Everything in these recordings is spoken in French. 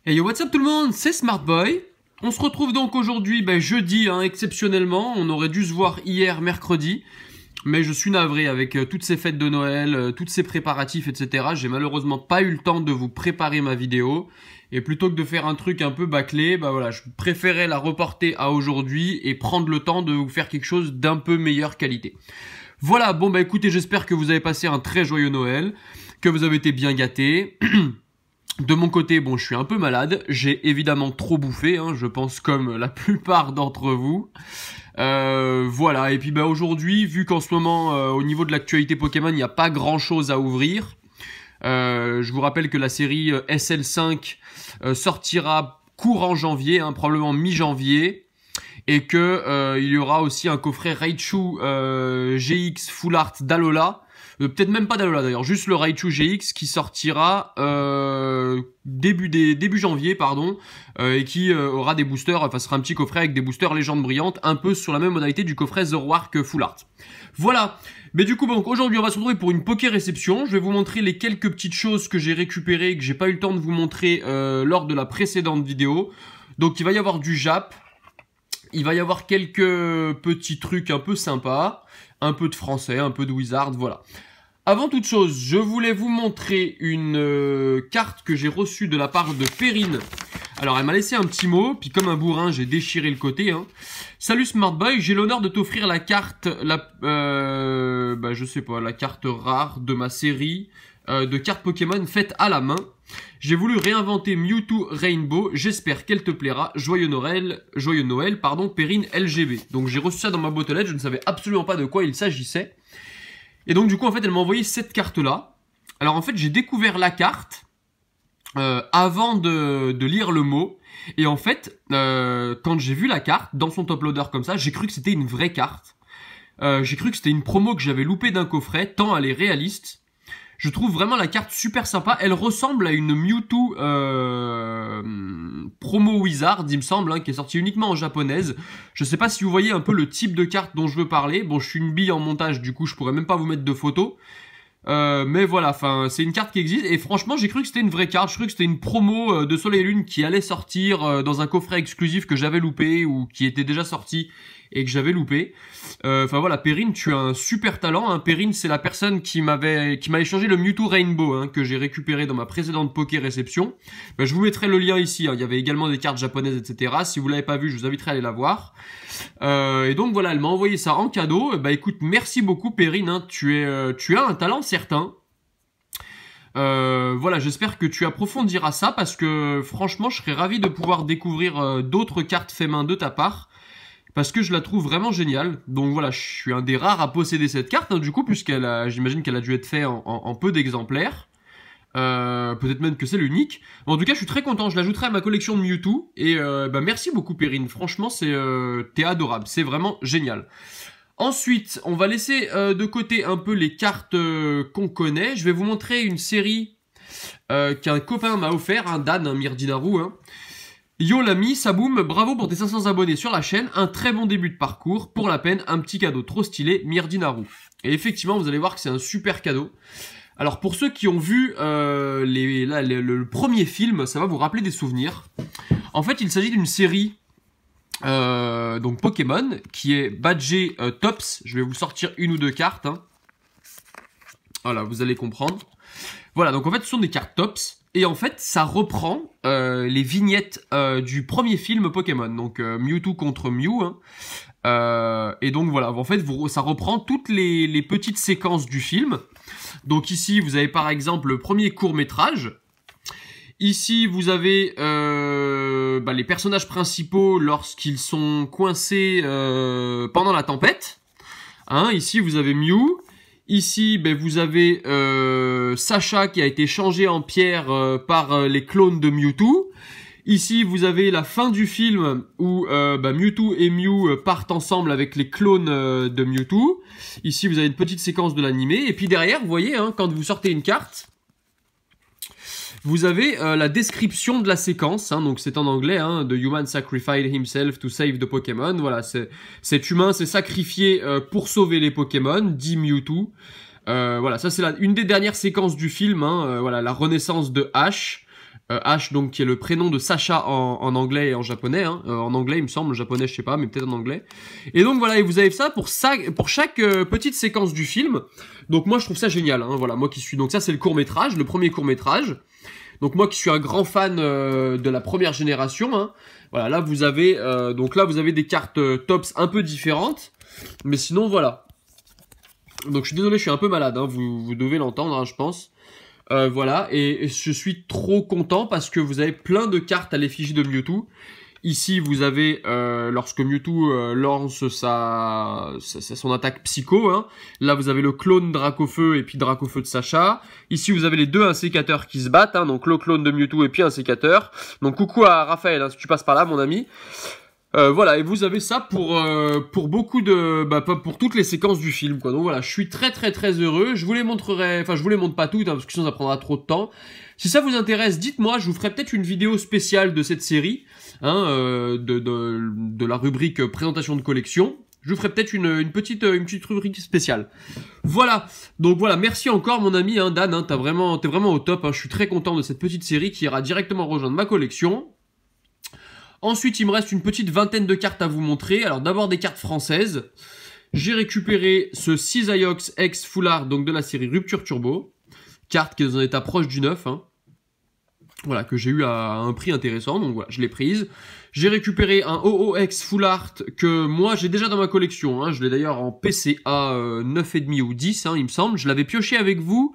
Hey yo, what's up tout le monde, c'est Smartboy. On se retrouve donc aujourd'hui, jeudi, exceptionnellement. On aurait dû se voir hier, mercredi. Mais je suis navré avec toutes ces fêtes de Noël, tous ces préparatifs, etc. J'ai malheureusement pas eu le temps de vous préparer ma vidéo. Et plutôt que de faire un truc un peu bâclé, je préférais la reporter à aujourd'hui et prendre le temps de vous faire quelque chose d'un peu meilleure qualité. Voilà, écoutez, j'espère que vous avez passé un très joyeux Noël, que vous avez été bien gâtés. De mon côté, je suis un peu malade, j'ai évidemment trop bouffé, je pense comme la plupart d'entre vous. Voilà, et puis aujourd'hui, vu qu'en ce moment, au niveau de l'actualité Pokémon, il n'y a pas grand chose à ouvrir, je vous rappelle que la série SL5 sortira courant janvier, probablement mi-janvier, et que il y aura aussi un coffret Raichu GX Full Art d'Alola, peut-être même pas d'Alola d'ailleurs, juste le Raichu GX qui sortira début janvier, et qui aura des boosters, sera un petit coffret avec des boosters légendes brillantes, un peu sur la même modalité du coffret Zoroark Full Art. Voilà, mais du coup aujourd'hui on va se retrouver pour une Poké Réception. Je vais vous montrer les quelques petites choses que j'ai récupérées, que j'ai pas eu le temps de vous montrer lors de la précédente vidéo. Donc il va y avoir du Jap, il va y avoir quelques petits trucs un peu sympas, un peu de français, un peu de wizard, voilà. Avant toute chose, je voulais vous montrer une carte que j'ai reçue de la part de Perrine. Alors, elle m'a laissé un petit mot, puis comme un bourrin, j'ai déchiré le côté. Salut Smartboy, j'ai l'honneur de t'offrir la carte, je sais pas, la carte rare de ma série de cartes Pokémon faites à la main. J'ai voulu réinventer Mewtwo Rainbow, j'espère qu'elle te plaira. Joyeux Noël, Perrine LGB. Donc j'ai reçu ça dans ma boîte aux lettres, je ne savais absolument pas de quoi il s'agissait. Et donc du coup en fait elle m'a envoyé cette carte là. Alors en fait j'ai découvert la carte avant de lire le mot. Et en fait quand j'ai vu la carte dans son top loader comme ça, j'ai cru que c'était une vraie carte. J'ai cru que c'était une promo que j'avais loupée d'un coffret, tant elle est réaliste. Je trouve vraiment la carte super sympa. Elle ressemble à une Mewtwo promo Wizard, il me semble, qui est sortie uniquement en japonaise. Je sais pas si vous voyez un peu le type de carte dont je veux parler. Bon, je suis une bille en montage, du coup, je pourrais même pas vous mettre de photos. Mais voilà, c'est une carte qui existe. Et franchement, j'ai cru que c'était une vraie carte. Je crois que c'était une promo de Soleil et Lune qui allait sortir dans un coffret exclusif que j'avais loupé ou qui était déjà sorti et que j'avais loupé. Voilà, Perrine, tu as un super talent. Perrine, c'est la personne qui m'a échangé le Mewtwo Rainbow que j'ai récupéré dans ma précédente Poké Réception. Je vous mettrai le lien ici. Il y avait également des cartes japonaises, etc. Si vous l'avez pas vu, je vous inviterai à aller la voir. Et donc voilà, elle m'a envoyé ça en cadeau. Écoute, merci beaucoup Perrine. Tu as un talent certain. Voilà, j'espère que tu approfondiras ça parce que franchement, je serais ravi de pouvoir découvrir d'autres cartes fait main de ta part. Parce que je la trouve vraiment géniale. Donc voilà, je suis un des rares à posséder cette carte, du coup, j'imagine qu'elle a dû être faite en peu d'exemplaires. Peut-être même que c'est l'unique. En tout cas, je suis très content, je l'ajouterai à ma collection de Mewtwo. Et merci beaucoup Perrine, franchement, t'es adorable, c'est vraiment génial. Ensuite, on va laisser de côté un peu les cartes qu'on connaît. Je vais vous montrer une série qu'un copain m'a offert, Dan, Myrdinaru, Yo l'ami, Saboum, bravo pour tes 500 abonnés sur la chaîne, un très bon début de parcours, pour la peine, un petit cadeau trop stylé, Myrdinaru. Et effectivement, vous allez voir que c'est un super cadeau. Alors pour ceux qui ont vu le premier film, ça va vous rappeler des souvenirs. En fait, il s'agit d'une série, donc Pokémon, qui est badgée Tops. Je vais vous sortir une ou deux cartes. Voilà, vous allez comprendre. Voilà, donc en fait, ce sont des cartes Tops. Et en fait, ça reprend les vignettes du premier film Pokémon, donc Mewtwo contre Mew. Et donc voilà, en fait, ça reprend toutes les petites séquences du film. Donc ici, vous avez par exemple le premier court-métrage. Ici, vous avez les personnages principaux lorsqu'ils sont coincés pendant la tempête. Ici, vous avez Mew. Ici, vous avez Sacha qui a été changé en pierre par les clones de Mewtwo. Ici, vous avez la fin du film où Mewtwo et Mew partent ensemble avec les clones de Mewtwo. Ici, vous avez une petite séquence de l'animé. Et puis derrière, vous voyez, quand vous sortez une carte, vous avez la description de la séquence, donc c'est en anglais, The human sacrificed himself to save the Pokémon. Voilà, cet humain s'est sacrifié pour sauver les Pokémon, dit Mewtwo. Voilà, ça c'est une des dernières séquences du film, voilà, la renaissance de Ash. Ash, donc, qui est le prénom de Sacha en anglais et en japonais. Hein. En anglais, il me semble, en japonais, je sais pas, mais peut-être en anglais. Et donc, voilà, et vous avez ça pour chaque petite séquence du film. Donc, moi, je trouve ça génial. Hein. Voilà, moi qui suis... Donc, ça, c'est le court-métrage, le premier court-métrage. Donc, moi qui suis un grand fan de la première génération. Hein. Voilà, là, vous avez... donc là, vous avez des cartes tops un peu différentes. Mais sinon, voilà. Donc, je suis désolé, je suis un peu malade. Hein. Vous devez l'entendre, hein, je pense. Voilà, et je suis trop content parce que vous avez plein de cartes à l'effigie de Mewtwo. Ici, vous avez, lorsque Mewtwo lance son attaque psycho, hein. Là, vous avez le clone Dracofeu et puis Dracofeu de Sacha. Ici, vous avez les deux insécateurs qui se battent, hein, donc le clone de Mewtwo et puis un sécateur. Donc, coucou à Raphaël, hein, si tu passes par là, mon ami. Voilà, et vous avez ça pour beaucoup de... pour toutes les séquences du film, quoi. Donc voilà, je suis très heureux. Je vous les montrerai... Enfin, je vous les montre pas toutes, hein, parce que sinon ça prendra trop de temps. Si ça vous intéresse, dites-moi, je vous ferai peut-être une vidéo spéciale de cette série, hein, de la rubrique présentation de collection. Je vous ferai peut-être une petite rubrique spéciale. Voilà, donc voilà, merci encore mon ami, hein, Dan, hein, t'es vraiment au top, hein. Je suis très content de cette petite série qui ira directement rejoindre ma collection. Ensuite, il me reste une petite vingtaine de cartes à vous montrer. Alors d'abord des cartes françaises. J'ai récupéré ce Cisaiox X Full Art, donc de la série Rupture Turbo. Carte qui est dans un état proche du neuf. Hein. Voilà, que j'ai eu à un prix intéressant, donc voilà, je l'ai prise. J'ai récupéré un OOX Full Art que moi j'ai déjà dans ma collection. Hein. Je l'ai d'ailleurs en PCA 9,5 ou 10, hein, il me semble. Je l'avais pioché avec vous.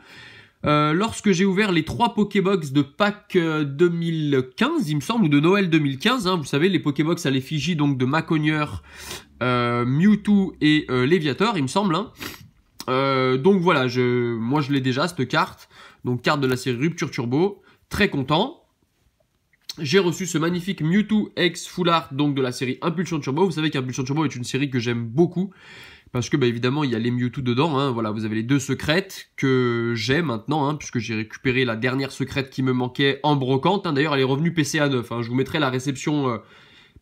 Lorsque j'ai ouvert les 3 Pokébox de Pâques 2015, il me semble, ou de Noël 2015, hein, vous savez, les Pokébox à l'effigie donc de Macogneur, Mewtwo et Léviator, il me semble. Hein. Donc voilà, moi je l'ai déjà, cette carte. Donc carte de la série Rupture Turbo, très content. J'ai reçu ce magnifique Mewtwo X Full Art, donc de la série Impulsion Turbo. Vous savez qu'Impulsion Turbo est une série que j'aime beaucoup. Parce que, bah, évidemment, il y a les Mewtwo dedans, hein. Voilà, vous avez les 2 secrètes que j'ai maintenant, hein, puisque j'ai récupéré la dernière secrète qui me manquait en brocante, hein. D'ailleurs, elle est revenue PCA 9, hein. Je vous mettrai la réception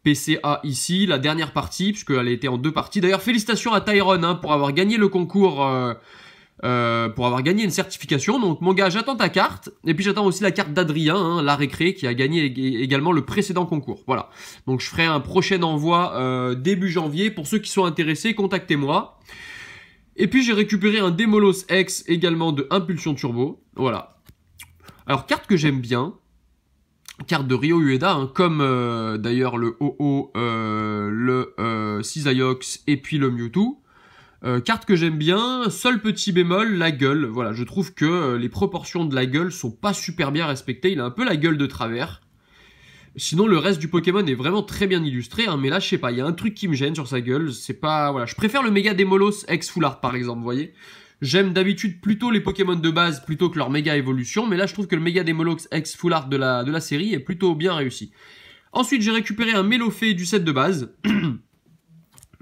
PCA ici, la dernière partie, puisqu'elle a été en 2 parties. D'ailleurs, félicitations à Tyron, hein, pour avoir gagné le concours, pour avoir gagné une certification. Donc, mon gars, j'attends ta carte. Et puis, j'attends aussi la carte d'Adrien, hein, la récré, qui a gagné également le précédent concours. Voilà. Donc, je ferai un prochain envoi début janvier. Pour ceux qui sont intéressés, contactez-moi. Et puis, j'ai récupéré un Demolos X également de Impulsion Turbo. Voilà. Alors, carte que j'aime bien. Carte de Ryo Ueda, hein, comme d'ailleurs le OO, le Cisaiox et puis le Mewtwo. Carte que j'aime bien, seul petit bémol, la gueule. Voilà, je trouve que les proportions de la gueule sont pas super bien respectées. Il a un peu la gueule de travers. Sinon, le reste du Pokémon est vraiment très bien illustré. Hein, mais là, je sais pas, il y a un truc qui me gêne sur sa gueule. C'est pas... Voilà, je préfère le Méga Demolos X Full Art, par exemple, vous voyez. J'aime d'habitude plutôt les Pokémon de base plutôt que leur Méga Évolution. Mais là, je trouve que le Méga Demolos X Full Art de la série est plutôt bien réussi. Ensuite, j'ai récupéré un Mélofée du set de base.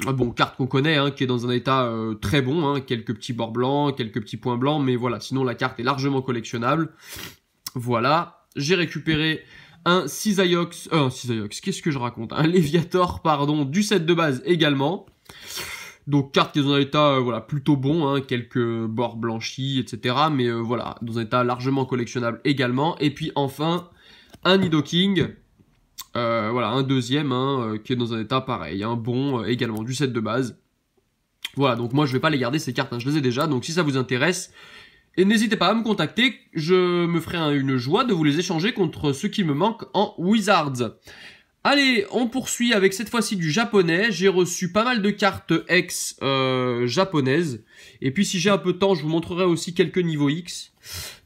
Bon, carte qu'on connaît, hein, qui est dans un état très bon, hein, quelques petits bords blancs, quelques petits points blancs, mais voilà, sinon la carte est largement collectionnable. Voilà, j'ai récupéré un Cisaiox, qu'est-ce que je raconte? Un Léviator, pardon, du set de base également. Donc carte qui est dans un état voilà, plutôt bon, hein, quelques bords blanchis, etc. Mais voilà, dans un état largement collectionnable également. Et puis enfin, un Nidoking. Voilà, un deuxième hein, qui est dans un état pareil, un bon également du set de base. Voilà, donc moi je vais pas les garder ces cartes, hein, je les ai déjà, donc si ça vous intéresse, et n'hésitez pas à me contacter, je me ferai une joie de vous les échanger contre ceux qui me manquent en Wizards. Allez, on poursuit avec cette fois-ci du japonais. J'ai reçu pas mal de cartes X japonaises. Et puis si j'ai un peu de temps, je vous montrerai aussi quelques niveaux X.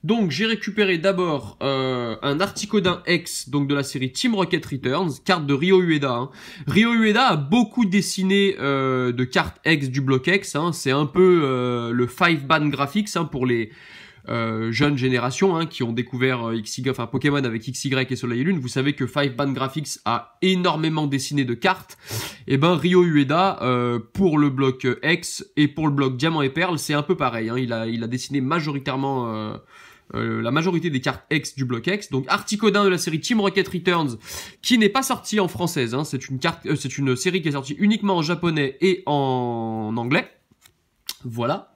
Donc j'ai récupéré d'abord un Articodin X, donc de la série Team Rocket Returns, carte de Ryo Ueda. Hein. Ryo Ueda a beaucoup dessiné de cartes X du bloc X. Hein. C'est un peu le 5-ban graphics hein, pour les... jeunes générations hein, qui ont découvert XY, enfin Pokémon avec XY et Soleil et Lune. Vous savez que 5-Ban Graphics a énormément dessiné de cartes. Et ben Ryo Ueda pour le bloc X et pour le bloc Diamant et Perle, c'est un peu pareil. Hein. Il a dessiné majoritairement la majorité des cartes X du bloc X. Donc Articodin de la série Team Rocket Returns, qui n'est pas sortie en française. Hein. C'est une série qui est sortie uniquement en japonais et en anglais. Voilà.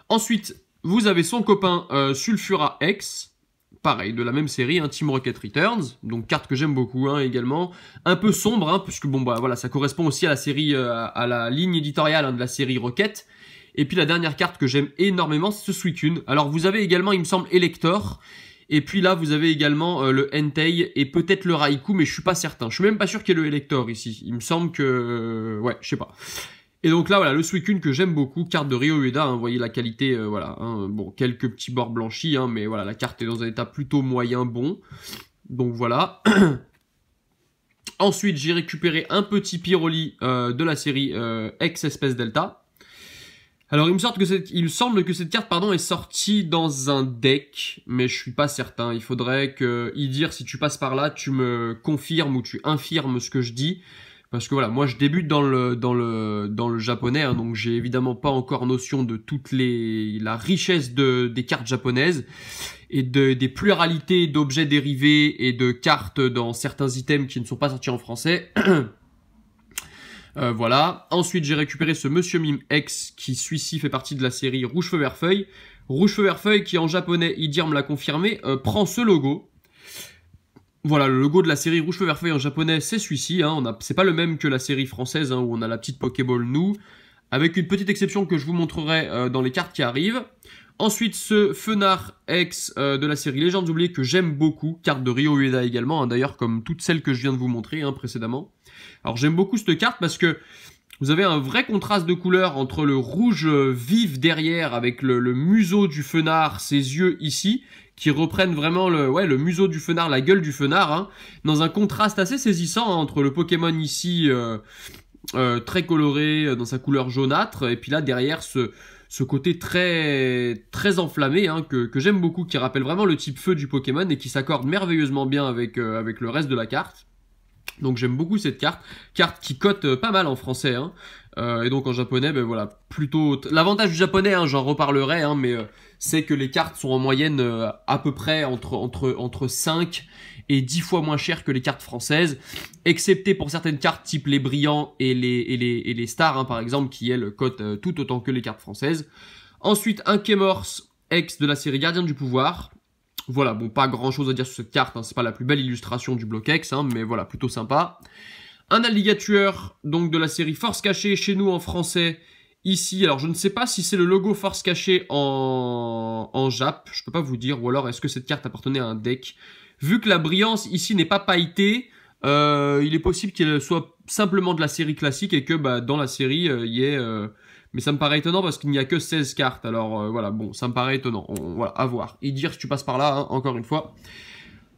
Ensuite, vous avez son copain Sulfura X, pareil, de la même série, hein, Team Rocket Returns, donc carte que j'aime beaucoup hein, également, un peu sombre, hein, puisque bon bah voilà, ça correspond aussi à la série, à la ligne éditoriale hein, de la série Rocket. Et puis la dernière carte que j'aime énormément, c'est ce Suicune. Alors vous avez également, il me semble, Elector. Et puis là, vous avez également le Entei et peut-être le Raikou, mais je suis pas certain. Je suis même pas sûr qu'il y ait le Elector ici. Il me semble que... ouais, je sais pas. Et donc là, voilà, le Suicune que j'aime beaucoup, carte de Ryo Ueda, hein, vous voyez la qualité, voilà. Hein, bon, quelques petits bords blanchis, hein, mais voilà, la carte est dans un état plutôt moyen bon. Donc voilà. Ensuite, j'ai récupéré un petit Pyroli de la série X Espèce Delta. Alors, il me semble que cette carte, pardon, est sortie dans un deck, mais je suis pas certain. Il faudrait que Idir, si tu passes par là, tu me confirmes ou tu infirmes ce que je dis. Parce que voilà, moi je débute dans le japonais, hein, donc j'ai évidemment pas encore notion de la richesse des cartes japonaises et des pluralités d'objets dérivés et de cartes dans certains items qui ne sont pas sortis en français. Voilà. Ensuite, j'ai récupéré ce Monsieur Mime X qui, celui-ci, fait partie de la série Rouge Feu Vert Feuille. Rouge Feu Vert Feuille qui, en japonais, Idir me l'a confirmé, prend ce logo. Voilà, le logo de la série Rouge Feu Vert Feuille en japonais, c'est celui-ci. Hein. C'est pas le même que la série française, hein, où on a la petite Pokéball nous, avec une petite exception que je vous montrerai dans les cartes qui arrivent. Ensuite, ce Fenard X de la série Légendes oubliées que j'aime beaucoup, carte de Ryo Ueda également, hein, d'ailleurs comme toutes celles que je viens de vous montrer hein, précédemment. Alors j'aime beaucoup cette carte parce que vous avez un vrai contraste de couleur entre le rouge vif derrière avec le museau du Fenard, ses yeux ici, qui reprennent vraiment le museau du Fenard, la gueule du Fenard, hein, dans un contraste assez saisissant hein, entre le Pokémon ici très coloré dans sa couleur jaunâtre, et puis là derrière ce côté très très enflammé hein, que j'aime beaucoup, qui rappelle vraiment le type feu du Pokémon et qui s'accorde merveilleusement bien avec le reste de la carte. Donc j'aime beaucoup cette carte qui cote pas mal en français, hein. Et donc en japonais, ben voilà, plutôt... L'avantage du japonais, hein, j'en reparlerai, hein, mais c'est que les cartes sont en moyenne à peu près entre 5 et 10 fois moins chères que les cartes françaises, excepté pour certaines cartes type les brillants et les stars, hein, par exemple, qui elles cotent tout autant que les cartes françaises. Ensuite, un Kemors X de la série Gardien du Pouvoir. Voilà, bon, pas grand chose à dire sur cette carte, hein, c'est pas la plus belle illustration du bloc X, hein, mais voilà, plutôt sympa. Un Alligator, donc de la série Force Cachée, chez nous en français, ici. Alors je ne sais pas si c'est le logo Force Cachée en Jap, je peux pas vous dire, ou alors est-ce que cette carte appartenait à un deck. Vu que la brillance ici n'est pas pailletée, il est possible qu'elle soit simplement de la série classique et que bah, dans la série, il y ait... mais ça me paraît étonnant parce qu'il n'y a que 16 cartes. Alors voilà, bon, ça me paraît étonnant. Voilà, à voir. Et dire si tu passes par là, hein, encore une fois.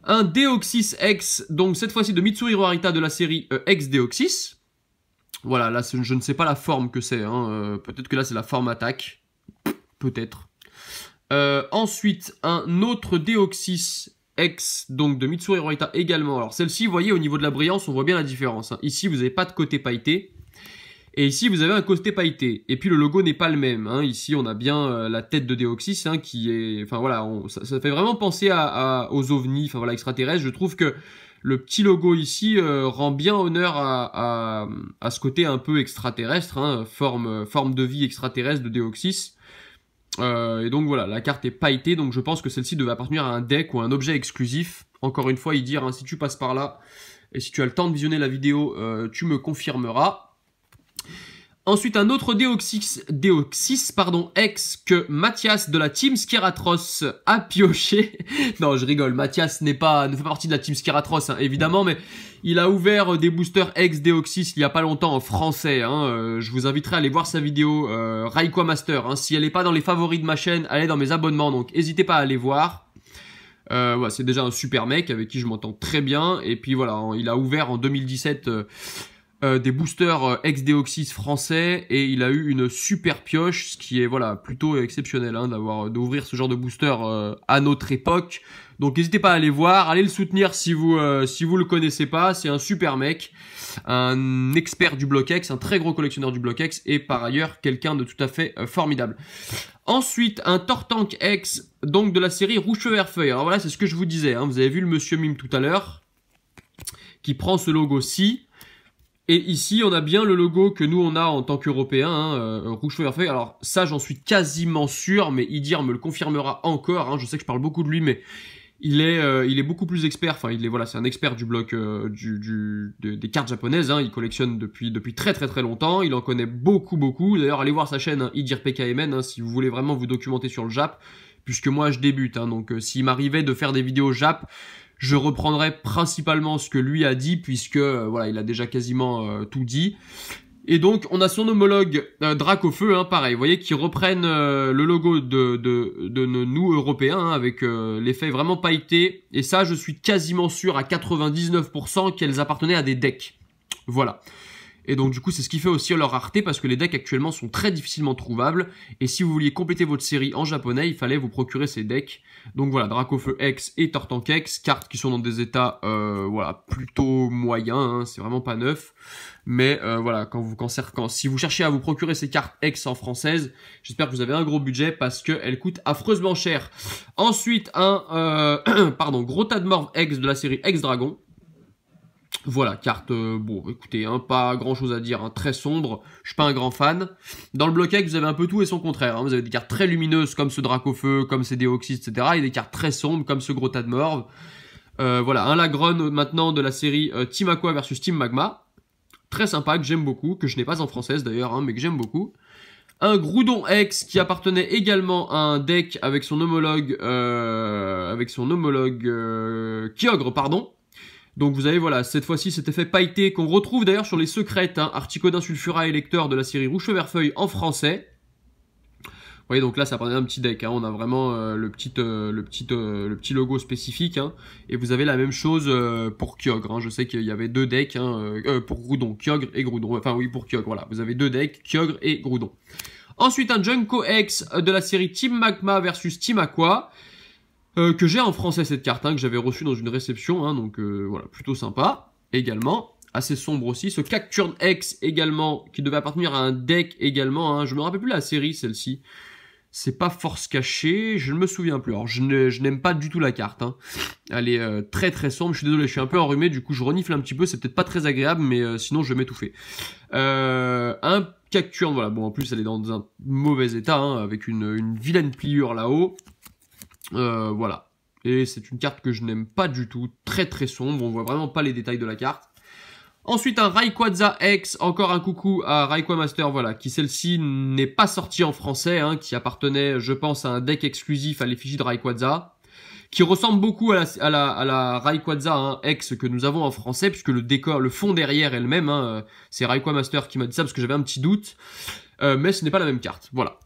Un Deoxys X, donc cette fois-ci de Mitsuhiro Arita de la série X Deoxys. Voilà, là je ne sais pas la forme que c'est. Hein, peut-être que là c'est la forme attaque. Peut-être. Ensuite, un autre Deoxys X, donc de Mitsuhiro Arita également. Alors celle-ci, vous voyez, au niveau de la brillance, on voit bien la différence. Hein. Ici, vous n'avez pas de côté pailleté. Et ici, vous avez un côté pailleté. Et puis, le logo n'est pas le même. Hein. Ici, on a bien la tête de Deoxys, hein, qui est... Enfin, voilà, ça fait vraiment penser aux ovnis, enfin, voilà, extraterrestres. Je trouve que le petit logo ici rend bien honneur à ce côté un peu extraterrestre, hein, forme de vie extraterrestre de Deoxys. Et donc, voilà, la carte est pailletée. Donc, je pense que celle-ci devait appartenir à un deck ou un objet exclusif. Encore une fois, dire, hein, si tu passes par là, et si tu as le temps de visionner la vidéo, tu me confirmeras. Ensuite, un autre Deoxys, X que Mathias de la Team Skeratros a pioché. Non, je rigole, Mathias ne fait pas partie de la Team Skeratros, hein, évidemment, mais il a ouvert des boosters X Deoxys il y a pas longtemps en français. Hein, je vous inviterai à aller voir sa vidéo Raikou Master. Hein, si elle n'est pas dans les favoris de ma chaîne, elle est dans mes abonnements, donc n'hésitez pas à aller voir. Voilà, c'est déjà un super mec avec qui je m'entends très bien. Et puis voilà, il a ouvert en 2017... des boosters ex-Deoxys français et il a eu une super pioche, ce qui est voilà plutôt exceptionnel hein, d'ouvrir ce genre de booster à notre époque. Donc n'hésitez pas à aller voir, allez le soutenir si vous le connaissez pas, c'est un super mec, un expert du bloc X, un très gros collectionneur du bloc X et par ailleurs quelqu'un de tout à fait formidable. Ensuite, un Tortank X, donc de la série Rouge Feu Vert Feuille. Alors voilà, c'est ce que je vous disais, hein, vous avez vu le Monsieur Mime tout à l'heure, qui prend ce logo-ci. Et ici, on a bien le logo que nous, on a en tant qu'Européens, hein, Rouge Feu Vert Feuille. Alors ça, j'en suis quasiment sûr, mais Idir me le confirmera encore. Hein, je sais que je parle beaucoup de lui, mais il est beaucoup plus expert, enfin voilà, c'est un expert du bloc des cartes japonaises, hein. Il collectionne depuis très très très longtemps, il en connaît beaucoup. D'ailleurs, allez voir sa chaîne, hein, Idir PKMN, hein, si vous voulez vraiment vous documenter sur le Jap, puisque moi je débute, hein, donc s'il m'arrivait de faire des vidéos Jap, je reprendrai principalement ce que lui a dit, puisque voilà, il a déjà quasiment tout dit. Et donc, on a son homologue Dracofeu, hein, pareil, vous voyez, qui reprennent le logo de nous, Européens, hein, avec l'effet vraiment pailleté. Et ça, je suis quasiment sûr à 99% qu'elles appartenaient à des decks. Voilà. Et donc, du coup, c'est ce qui fait aussi leur rareté, parce que les decks actuellement sont très difficilement trouvables. Et si vous vouliez compléter votre série en japonais, il fallait vous procurer ces decks. Donc voilà, Dracofeu X et Tortank X, cartes qui sont dans des états voilà, plutôt moyens, hein, c'est vraiment pas neuf. Mais voilà, si vous cherchez à vous procurer ces cartes X en française, j'espère que vous avez un gros budget parce qu'elles coûtent affreusement cher. Ensuite, un gros tas de morve X de la série X Dragon. Voilà, carte, bon, écoutez, hein, pas grand chose à dire, hein, très sombre, je suis pas un grand fan. Dans le bloc X, vous avez un peu tout et son contraire, hein. Vous avez des cartes très lumineuses comme ce Dracofeu, comme ces Deoxys, etc. Et des cartes très sombres comme ce gros tas de morve. Voilà, un Lagron maintenant de la série Team Aqua versus Team Magma. Très sympa, que j'aime beaucoup, que je n'ai pas en française d'ailleurs, hein, mais que j'aime beaucoup. Un Groudon X qui appartenait également à un deck avec son homologue Kyogre, pardon. Donc vous avez, voilà, cette fois-ci cet effet pailleté qu'on retrouve d'ailleurs sur les secrètes, hein, Articodin Sulfura et Lecteur de la série Rouge Feu Vert Feuille en français. Vous voyez, donc là ça appartient à un petit deck, hein, on a vraiment le petit logo spécifique, hein, et vous avez la même chose pour Kyogre, hein. Je sais qu'il y avait deux decks, hein, pour Groudon, Kyogre et Groudon, enfin oui pour Kyogre, voilà, vous avez deux decks, Kyogre et Groudon. Ensuite un Junko X de la série Team Magma versus Team Aqua. Que j'ai en français cette carte, hein, que j'avais reçue dans une réception, hein, donc voilà, plutôt sympa, également, assez sombre aussi, ce Cacturne X également, qui devait appartenir à un deck également, hein, je me rappelle plus la série celle-ci, c'est pas Force Cachée, je ne me souviens plus, alors je n'aime pas du tout la carte, hein. Elle est très très sombre, je suis désolé, je suis un peu enrhumé, du coup je renifle un petit peu, c'est peut-être pas très agréable, mais sinon je vais m'étouffer. Un Cacturne, voilà, bon en plus elle est dans un mauvais état, hein, avec une vilaine pliure là-haut. Voilà, et c'est une carte que je n'aime pas du tout, très très sombre, on voit vraiment pas les détails de la carte. Ensuite un Rayquaza X, encore un coucou à Rayquaza Master, voilà, qui celle-ci n'est pas sortie en français, hein, qui appartenait je pense à un deck exclusif à l'effigie de Rayquaza, qui ressemble beaucoup à la Rayquaza, hein, X que nous avons en français, puisque le décor, le fond derrière elle-même, hein, c'est Rayquaza Master qui m'a dit ça parce que j'avais un petit doute, mais ce n'est pas la même carte, voilà.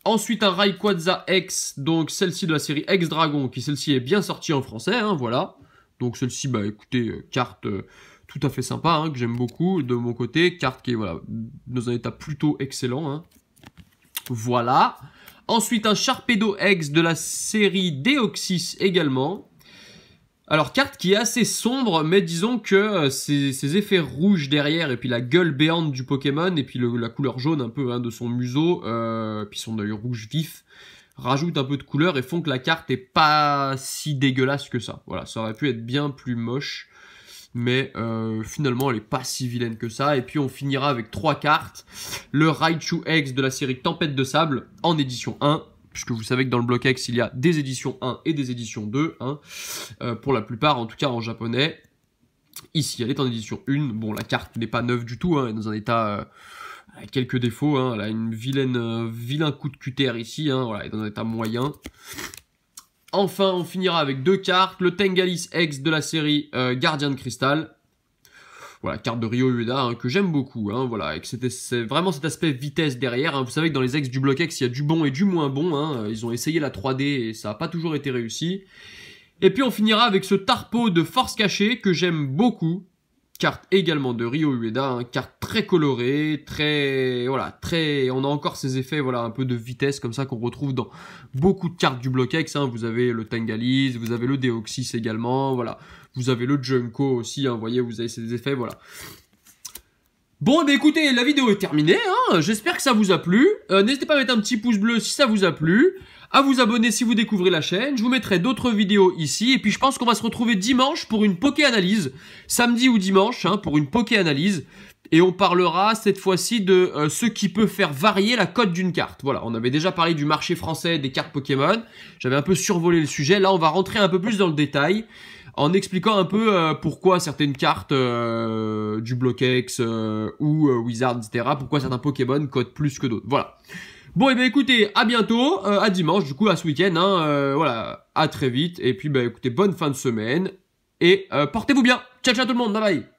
Ensuite, un Rayquaza X, donc celle-ci de la série X Dragon, qui celle-ci est bien sortie en français, hein, voilà. Donc celle-ci, bah écoutez, carte tout à fait sympa, hein, que j'aime beaucoup de mon côté. Carte qui est, voilà, dans un état plutôt excellent, hein. Voilà. Ensuite, un Sharpedo X de la série Deoxys également. Alors, carte qui est assez sombre, mais disons que ces effets rouges derrière, et puis la gueule béante du Pokémon, et puis la couleur jaune un peu, hein, de son museau, puis son œil rouge vif, rajoutent un peu de couleur et font que la carte est pas si dégueulasse que ça. Voilà, ça aurait pu être bien plus moche, mais finalement elle est pas si vilaine que ça. Et puis on finira avec 3 cartes. Le Raichu X de la série Tempête de Sable, en édition 1. Puisque vous savez que dans le bloc X, il y a des éditions 1 et des éditions 2, hein, pour la plupart, en tout cas en japonais. Ici, elle est en édition 1. Bon, la carte n'est pas neuve du tout, hein, elle est dans un état avec quelques défauts, hein. Elle a une vilain coup de cutter ici, hein, voilà, elle est dans un état moyen. Enfin, on finira avec 2 cartes. Le Tengalis X de la série Gardien de Cristal. Voilà, carte de Ryo Ueda, hein, que j'aime beaucoup, hein, voilà, et que c'est vraiment cet aspect vitesse derrière, hein. Vous savez que dans les X du bloc X, il y a du bon et du moins bon, hein. Ils ont essayé la 3D et ça n'a pas toujours été réussi. Et puis on finira avec ce Tarpo de Force Cachée que j'aime beaucoup. Carte également de Ryo Ueda, hein, carte très colorée, on a encore ces effets, voilà, un peu de vitesse comme ça qu'on retrouve dans beaucoup de cartes du bloc X, hein. Vous avez le Tengalis, vous avez le Deoxys également, voilà. Vous avez le Junko aussi, hein, vous voyez, vous avez ces effets, voilà. Bon, eh bien, écoutez, la vidéo est terminée, hein. J'espère que ça vous a plu. N'hésitez pas à mettre un petit pouce bleu si ça vous a plu, à vous abonner si vous découvrez la chaîne. Je vous mettrai d'autres vidéos ici, et puis je pense qu'on va se retrouver dimanche pour une poké-analyse, samedi ou dimanche, hein, pour une poké-analyse, et on parlera cette fois-ci de ce qui peut faire varier la cote d'une carte. Voilà, on avait déjà parlé du marché français des cartes Pokémon, j'avais un peu survolé le sujet, là on va rentrer un peu plus dans le détail, en expliquant un peu pourquoi certaines cartes du Bloquex ou Wizard, etc., pourquoi certains Pokémon cotent plus que d'autres. Voilà. Bon, et bien écoutez, à bientôt, à dimanche, du coup, à ce week-end, hein, voilà, à très vite, et puis, bah écoutez, bonne fin de semaine, et portez-vous bien. Ciao, ciao tout le monde, bye bye.